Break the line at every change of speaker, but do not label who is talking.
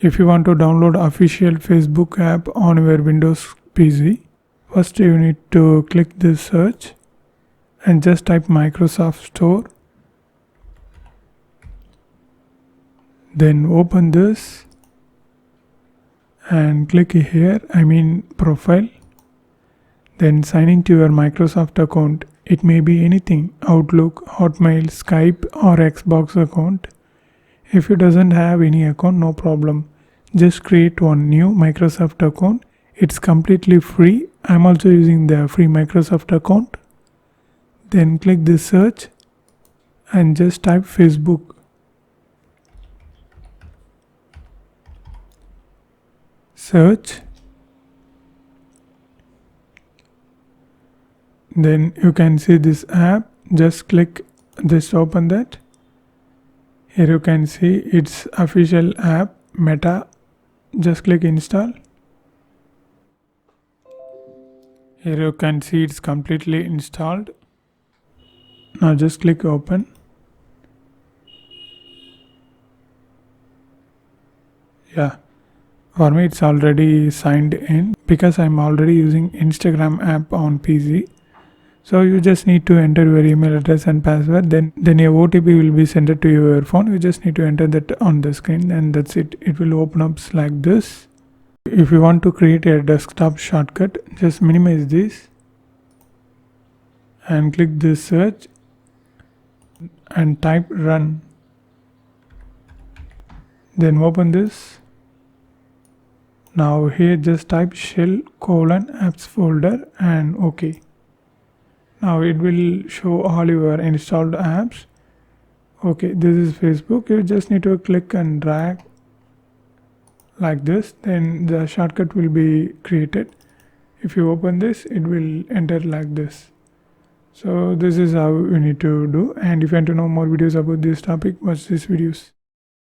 If you want to download official Facebook app on your Windows PC, first you need to click this search and just type Microsoft Store. Then open this and click here, profile. Then sign into your Microsoft account. It may be anything: Outlook, Hotmail, Skype or Xbox account. If you doesn't have any account, no problem. Just create one new Microsoft account. It's completely free. I'm also using the free Microsoft account. Then click this search and just type Facebook. Search. Then you can see this app. Just click this, open that. Here you can see its official app, Meta. Just click install. Here you can see it's completely installed. Now just click open. Yeah, for me it's already signed in because I'm already using Instagram app on PC. So you just need to enter your email address and password. Then your OTP will be sent to your phone. You just need to enter that on the screen, and that's it. It will open up like this. If you want to create a desktop shortcut, just minimize this and click this search and type run. Then open this. Now here just type shell : apps folder and OK. Now it will show all your installed apps. Okay, this is Facebook. You just need to click and drag like this. Then the shortcut will be created. If you open this, it will enter like this. So this is how you need to do. And if you want to know more videos about this topic, watch these videos.